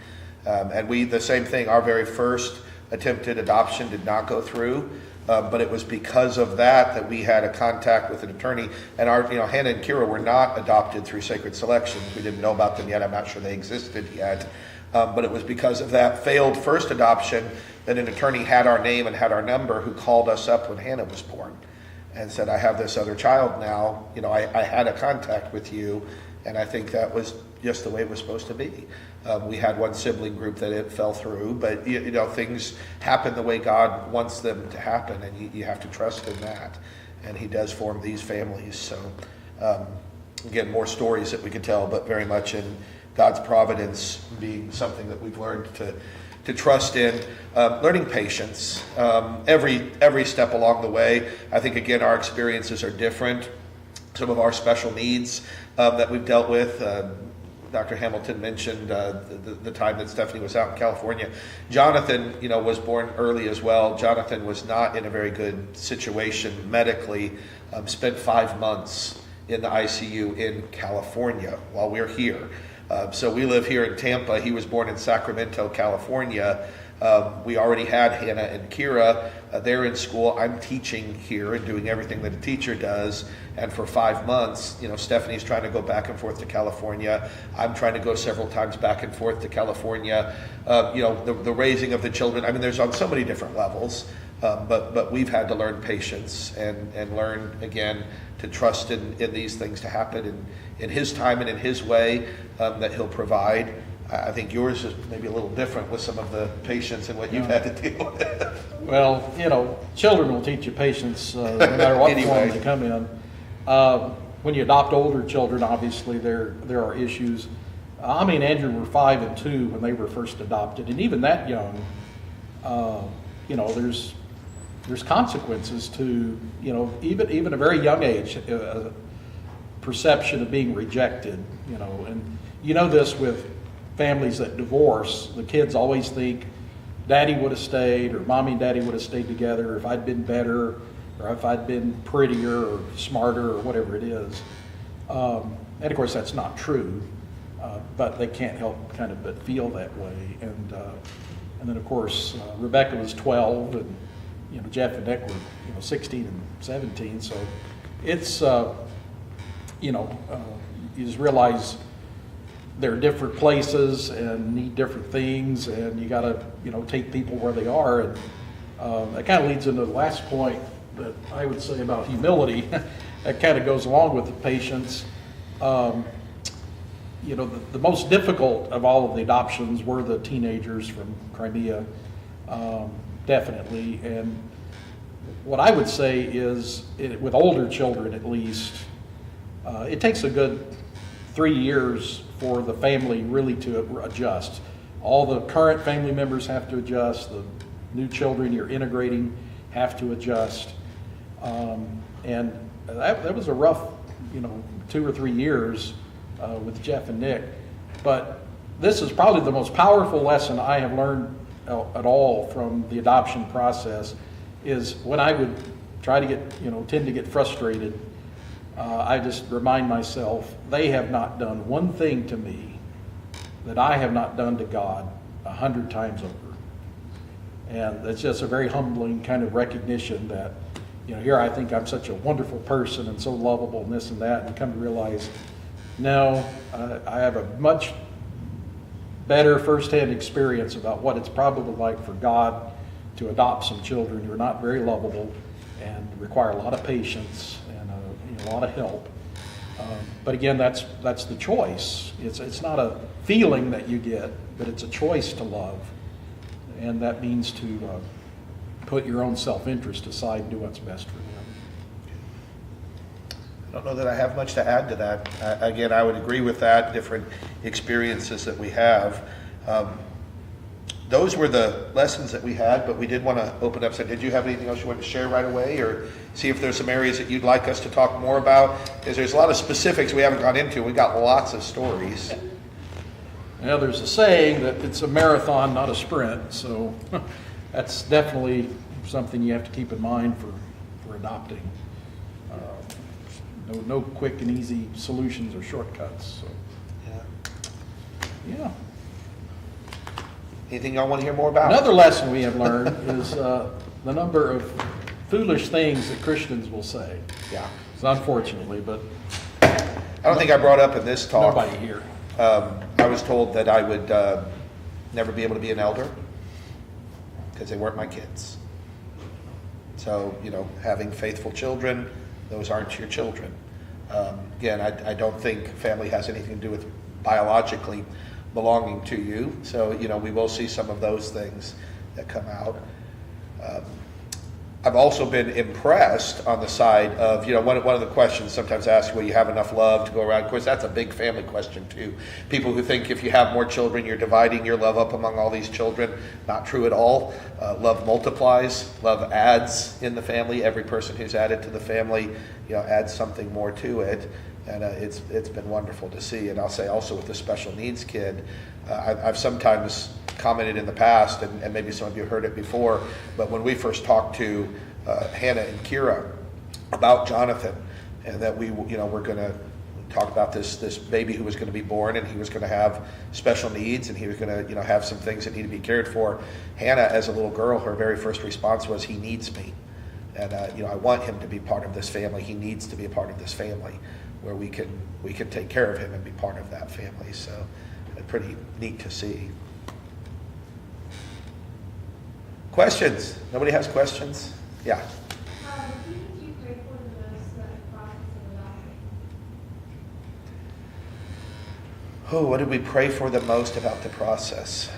And the same thing, our very first attempted adoption did not go through, but it was because of that we had a contact with an attorney. And Hannah and Kira were not adopted through Sacred Selections. We didn't know about them yet. I'm not sure they existed yet. But it was because of that failed first adoption that an attorney had our name and had our number, who called us up when Hannah was born and said, I have this other child now. You know, I had a contact with you, and I think that was just the way it was supposed to be. We had one sibling group that it fell through, but you know, things happen the way God wants them to happen, and you have to trust in that. And He does form these families. So again, more stories that we could tell, but very much in God's providence being something that we've learned to trust in. Learning patience every step along the way. I think, again, our experiences are different. Some of our special needs that we've dealt with. Dr. Hamilton mentioned the time that Stephanie was out in California. Jonathan, you know, was born early as well. Jonathan was not in a very good situation medically. Spent 5 months in the ICU in California while we're here. So we live here in Tampa. He was born in Sacramento, California. We already had Hannah and Kira. They're in school. I'm teaching here and doing everything that a teacher does. And for 5 months, Stephanie's trying to go back and forth to California. I'm trying to go several times back and forth to California. The raising of the children. I mean, there's on so many different levels. But we've had to learn patience and learn, again, to trust in these things to happen in His time and in His way, that He'll provide. I think yours is maybe a little different with some of the patience and what you've had to deal with. Well, children will teach you patience no matter what Anyway. form they come in. When you adopt older children, obviously there are issues. Ami and Andrew were 5 and 2 when they were first adopted, and even that young, there's consequences to even a very young age, perception of being rejected. And this with families that divorce, the kids always think daddy would have stayed, or mommy and daddy would have stayed together if I'd been better, or if I'd been prettier or smarter or whatever it is. And of course that's not true, but they can't help kind of but feel that way. And then of course Rebecca was 12, and Jeff and Nick were 16 and 17. So it's you just realize they're different places and need different things, and you got to take people where they are. And that kind of leads into the last point that I would say about humility. That kind of goes along with the patience. The most difficult of all of the adoptions were the teenagers from Crimea, definitely. And what I would say is, with older children at least, it takes a good 3 years for the family really to adjust. All the current family members have to adjust. The new children you're integrating have to adjust. And that was a rough, 2 or 3 years with Jeff and Nick. But this is probably the most powerful lesson I have learned at all from the adoption process, is when I would try to tend to get frustrated, I just remind myself, they have not done one thing to me that I have not done to God 100 times over. And it's just a very humbling kind of recognition that, here I think I'm such a wonderful person and so lovable and this and that, and come to realize, no, I have a much better firsthand experience about what it's probably like for God to adopt some children who are not very lovable and require a lot of patience and a lot of help. But again, that's the choice. It's not a feeling that you get, but it's a choice to love, and that means to put your own self-interest aside and do what's best for them. I don't know that I have much to add to that. Again, I would agree with that, different experiences that we have. Those were the lessons that we had, but we did want to open up. So did you have anything else you wanted to share right away, or see if there's some areas that you'd like us to talk more about? Because there's a lot of specifics we haven't gone into. We got lots of stories. Now, there's a saying that it's a marathon, not a sprint, so that's definitely something you have to keep in mind for adopting. No quick and easy solutions or shortcuts. So, yeah. Anything y'all want to hear more about? Another lesson we have learned is the number of foolish things that Christians will say. Yeah. It's unfortunately, but I don't think I brought up in this talk. nobody here. I was told that I would never be able to be an elder because they weren't my kids. So, having faithful children, those aren't your children. Again, I don't think family has anything to do with biologically belonging to you. So, we will see some of those things that come out. I've also been impressed on the side of, one of the questions sometimes asked, will you have enough love to go around? Of course, that's a big family question too. People who think if you have more children, you're dividing your love up among all these children. Not true at all. Love multiplies. Love adds in the family. Every person who's added to the family, adds something more to it. And it's been wonderful to see. And I'll say also with the special needs kid, I've sometimes commented in the past, and maybe some of you heard it before, but when we first talked to Hannah and Kira about Jonathan, and that we're going to talk about this baby who was going to be born, and he was going to have special needs, and he was going to have some things that need to be cared for. Hannah, as a little girl, her very first response was, "He needs me, and I want him to be part of this family. He needs to be a part of this family, where we can take care of him and be part of that family." So, pretty neat to see. Questions? Nobody has questions? Yeah. Who did you pray for the most about the process of adopting? Oh, what did we pray for the most about the process?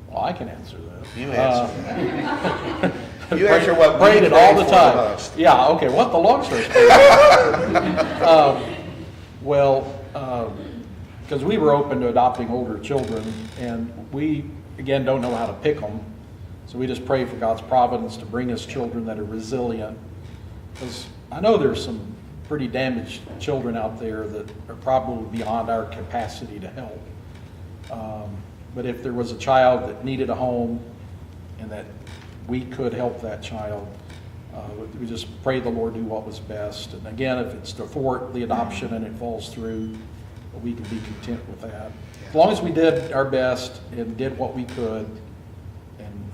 Well, I can answer that. You answer that. You answer what we prayed it pray all the for time. the most. Yeah, okay, what the long story short. Because we were open to adopting older children, and we, again, don't know how to pick them. So we just pray for God's providence to bring us children that are resilient. Because I know there's some pretty damaged children out there that are probably beyond our capacity to help. But if there was a child that needed a home and that we could help that child, we just pray the Lord do what was best. And again, if it's to thwart the adoption and it falls through, we can be content with that. As long as we did our best and did what we could, and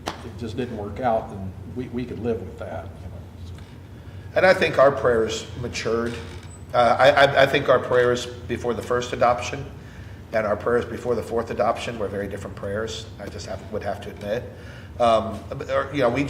it just didn't work out, then we could live with that. And I think our prayers matured. I think our prayers before the first adoption and our prayers before the fourth adoption were very different prayers. I just would have to admit.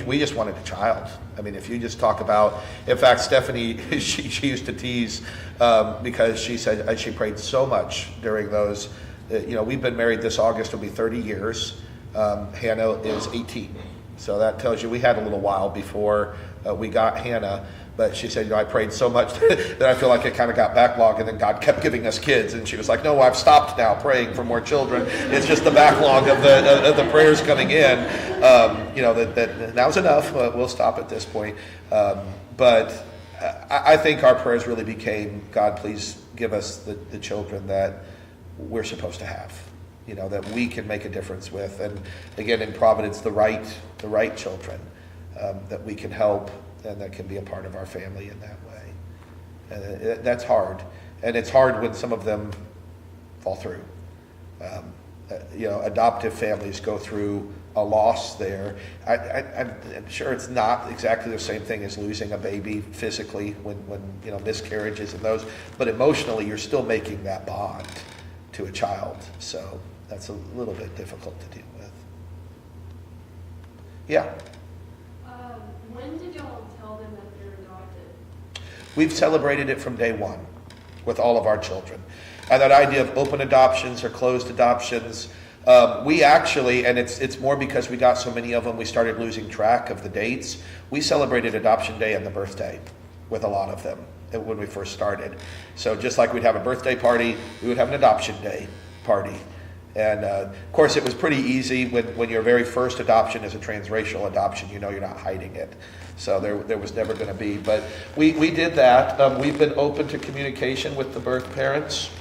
We just wanted a child. I mean, if you just talk about, in fact, Stephanie, she used to tease because she said she prayed so much during those. We've been married this August will be 30 years. Hannah is 18, so that tells you we had a little while before we got Hannah. But she said, I prayed so much that I feel like it kind of got backlogged, and then God kept giving us kids. And she was like, "No, I've stopped now praying for more children. It's just the backlog of the prayers coming in. That now's enough. We'll stop at this point." But I think our prayers really became, God, please give us the children that we're supposed to have. That we can make a difference with, and again, in Providence, the right children that we can help. And that can be a part of our family in that way. And that's hard. And it's hard when some of them fall through. Adoptive families go through a loss there. I'm sure it's not exactly the same thing as losing a baby physically when miscarriages and those, but emotionally you're still making that bond to a child. So that's a little bit difficult to deal with. Yeah. When did y'all tell them that they're adopted? We've celebrated it from day one with all of our children. And that idea of open adoptions or closed adoptions, we actually, and it's more because we got so many of them, we started losing track of the dates. We celebrated Adoption Day and the birthday with a lot of them when we first started. So just like we'd have a birthday party, we would have an Adoption Day party. And of course, it was pretty easy when your very first adoption is a transracial adoption. You're not hiding it. So there was never going to be. But we did that. We've been open to communication with the birth parents.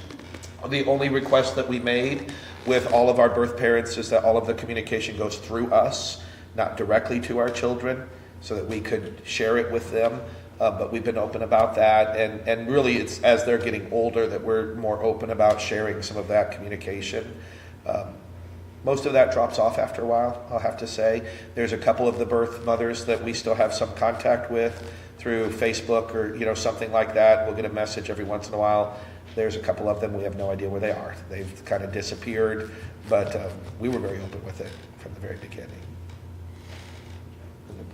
The only request that we made with all of our birth parents is that all of the communication goes through us, not directly to our children, so that we could share it with them. But we've been open about that. And really, it's as they're getting older that we're more open about sharing some of that communication. Most of that drops off after a while, I'll have to say. There's a couple of the birth mothers that we still have some contact with through Facebook or something like that. We'll get a message every once in a while. There's a couple of them we have no idea where they are. They've kind of disappeared, but we were very open with it from the very beginning.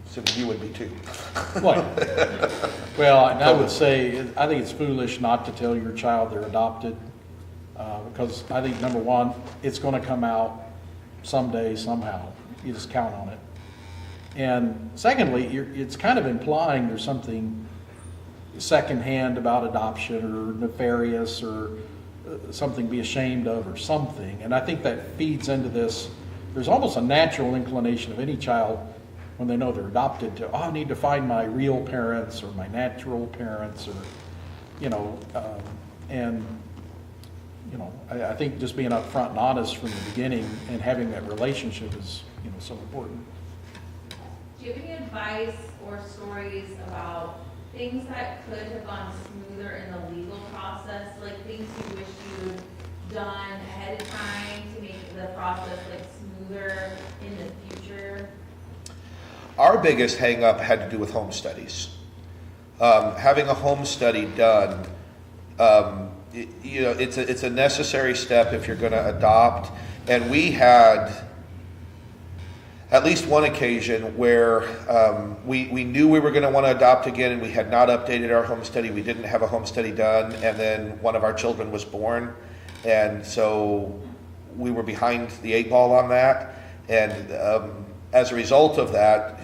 So you would be too. Well, and I would say, I think it's foolish not to tell your child they're adopted. Because I think, number one, it's going to come out someday, somehow. You just count on it. And secondly, it's kind of implying there's something secondhand about adoption or nefarious or something to be ashamed of or something. And I think that feeds into this. There's almost a natural inclination of any child when they know they're adopted to, I need to find my real parents or my natural parents or, I think just being upfront and honest from the beginning and having that relationship is, so important. Do you have any advice or stories about things that could have gone smoother in the legal process, like things you wish you'd done ahead of time to make the process like smoother in the future? Our biggest hang-up had to do with home studies. Having a home study done, it's a necessary step if you're going to adopt. And we had at least one occasion where we knew we were going to want to adopt again, and we had not updated our home study. We didn't have a home study done, and then one of our children was born, and so we were behind the 8 ball on that. And as a result of that,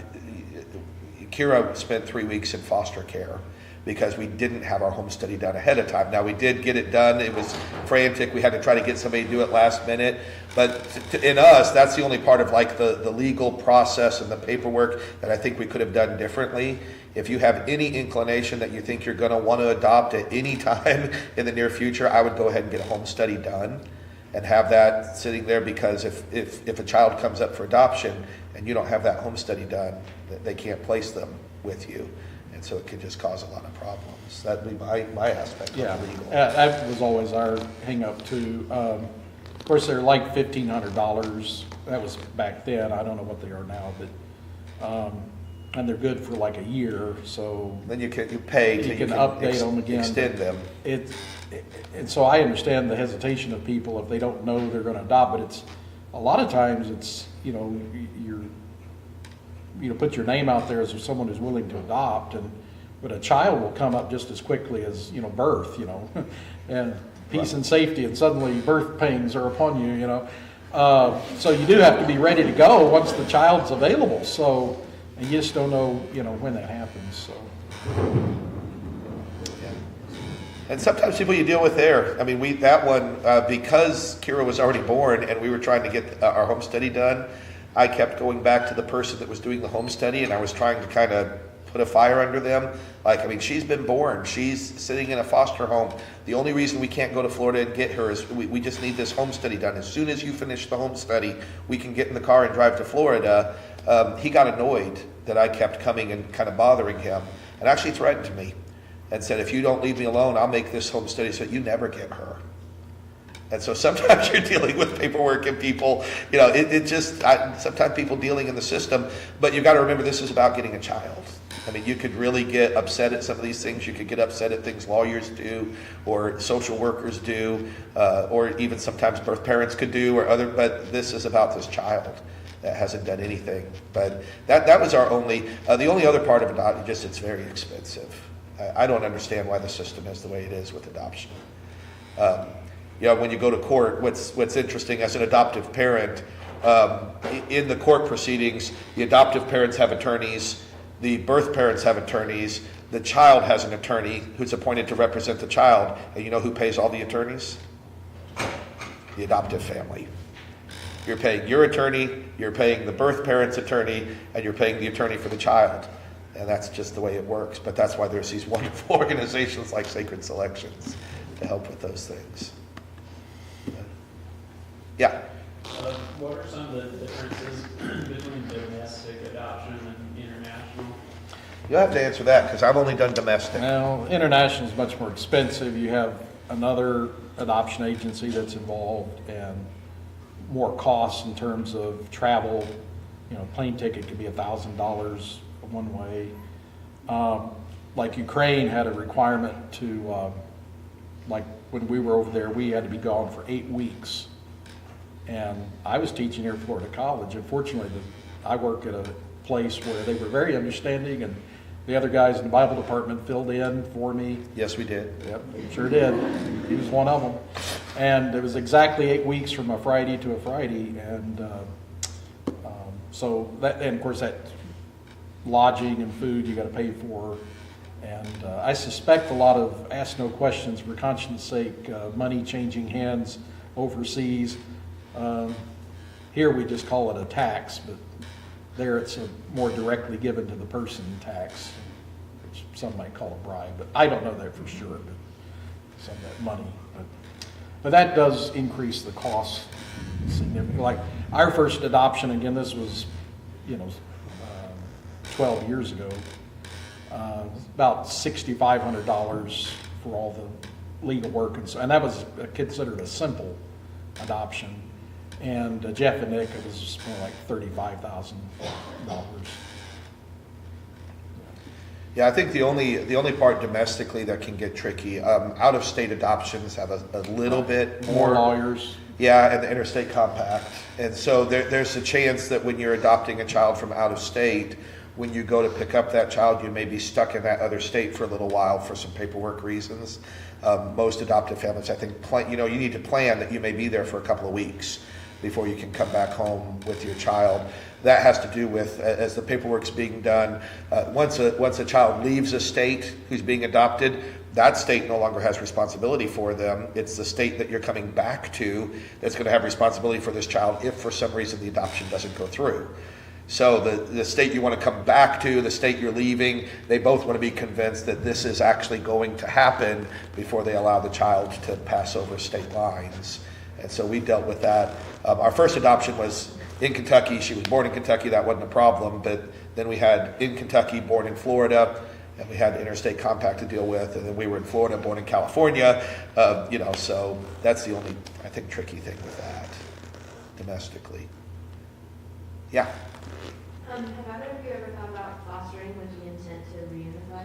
Kira spent 3 weeks in foster care because we didn't have our home study done ahead of time. Now, we did get it done. It was frantic. We had to try to get somebody to do it last minute. But in us, that's the only part of like the legal process and the paperwork that I think we could have done differently. If you have any inclination that you think you're going to want to adopt at any time in the near future, I would go ahead and get a home study done and have that sitting there, because if a child comes up for adoption and you don't have that home study done, they can't place them with you. And so it can just cause a lot of problems. That'd be my aspect Yeah, of legal. that was always our hang up too. Of course, they're like $1,500. That was back then. I don't know what they are now, but and they're good for like a year. So Then you pay till you can update them again. Extend them. And so I understand the hesitation of people if they don't know they're going to adopt, but it's a lot of times it's put your name out there as someone who's willing to adopt, but a child will come up just as quickly as birth, and peace and safety, and suddenly birth pains are upon you, so you do have to be ready to go once the child's available. So and you just don't know when that happens. So. And sometimes people you deal with there, I mean, because Kira was already born and we were trying to get our home study done, I kept going back to the person that was doing the home study, and I was trying to kind of put a fire under them. She's been born. She's sitting in a foster home. The only reason we can't go to Florida and get her is we just need this home study done. As soon as you finish the home study, we can get in the car and drive to Florida. He got annoyed that I kept coming and kind of bothering him, and actually threatened me and said, if you don't leave me alone, I'll make this home study so you never get her. And so sometimes you're dealing with paperwork and people, sometimes people dealing in the system, but you've got to remember this is about getting a child. I mean, you could really get upset at some of these things. You could get upset at things lawyers do or social workers do, or even sometimes birth parents could do but this is about this child that hasn't done anything. But that was our the only other part of adoption, just it's very expensive. I don't understand why the system is the way it is with adoption. When you go to court, what's interesting as an adoptive parent, in the court proceedings, the adoptive parents have attorneys, the birth parents have attorneys, the child has an attorney who's appointed to represent the child, and you know who pays all the attorneys? The adoptive family. You're paying your attorney, you're paying the birth parent's attorney, and you're paying the attorney for the child. And that's just the way it works. But that's why there's these wonderful organizations like Sacred Selections to help with those things. Yeah. What are some of the differences between domestic adoption and international? You'll have to answer that because I've only done domestic. Well, international is much more expensive. You have another adoption agency that's involved, and more costs in terms of travel. Plane ticket could be $1,000 one way. Like Ukraine had a requirement to, like when we were over there, we had to be gone for 8 weeks. And I was teaching here at Florida College. Unfortunately, I work at a place where they were very understanding, and the other guys in the Bible department filled in for me. Yes, we did. Yep, sure did. He was one of them. And it was exactly 8 weeks from a Friday to a Friday. And so that, and of course, that lodging and food you got to pay for. And I suspect a lot of ask no questions for conscience sake, money changing hands overseas. Here we just call it a tax, but there it's a more directly given to the person tax, which some might call a bribe, but I don't know that for sure, but some of that money. But that does increase the cost significantly. Like our first adoption, again, this was 12 years ago. about $6,500 for all the legal work, and that was considered a simple adoption. And Jeff and Nick, it was more like $35,000. Yeah, I think the only part domestically that can get tricky, out-of-state adoptions have a little bit More lawyers. Yeah, and the interstate compact. And so there's a chance that when you're adopting a child from out of state, when you go to pick up that child, you may be stuck in that other state for a little while for some paperwork reasons. Most adoptive families, I think, you need to plan that you may be there for a couple of weeks before you can come back home with your child. That has to do with, as the paperwork's being done, once a child leaves a state who's being adopted, that state no longer has responsibility for them. It's the state that you're coming back to that's going to have responsibility for this child if for some reason the adoption doesn't go through. So the state you want to come back to, the state you're leaving, they both want to be convinced that this is actually going to happen before they allow the child to pass over state lines. And so we dealt with that. Our first adoption was in Kentucky. She was born in Kentucky. That wasn't a problem. But then we had in Kentucky, born in Florida, and we had interstate compact to deal with. And then we were in Florida, born in California. So that's the only, I think, tricky thing with that domestically. Yeah. Have either of you ever thought about fostering with the intent to reunify?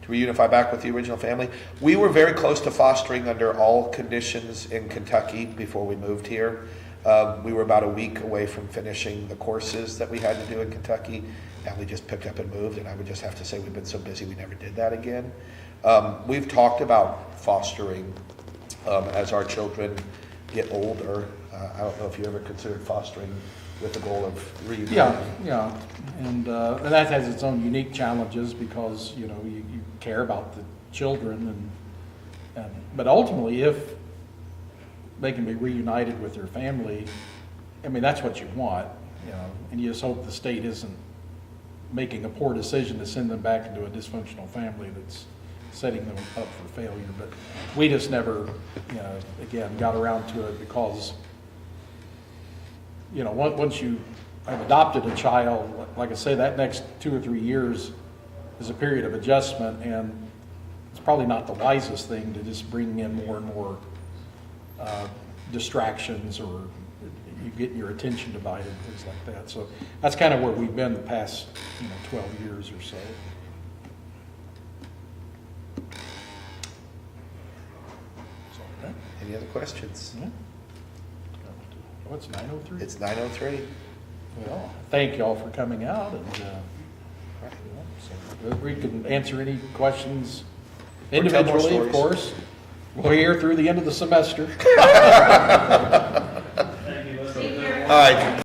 To reunify back with the original family. We were very close to fostering under all conditions in Kentucky before we moved here. We were about a week away from finishing the courses that we had to do in Kentucky, and we just picked up and moved, and I would just have to say we've been so busy we never did that again. We've talked about fostering as our children get older. I don't know if you ever considered fostering with the goal of reuniting. Yeah, and that has its own unique challenges because you care about the children, but ultimately, if they can be reunited with their family, I mean that's what you want, and you just hope the state isn't making a poor decision to send them back into a dysfunctional family that's setting them up for failure. But we just never, again, got around to it because. Once you have adopted a child, like I say, that next 2 or 3 years is a period of adjustment, and it's probably not the wisest thing to just bring in more and more distractions or you get your attention divided, things like that. So that's kind of where we've been the past 12 years or so. Any other questions? Yeah. What's 9:03? It's 9:03. Well, thank you all for coming out, and so we can answer any questions Or tell more individually, of stories. course. We're here through the end of the semester. Thank you. Take care. All right.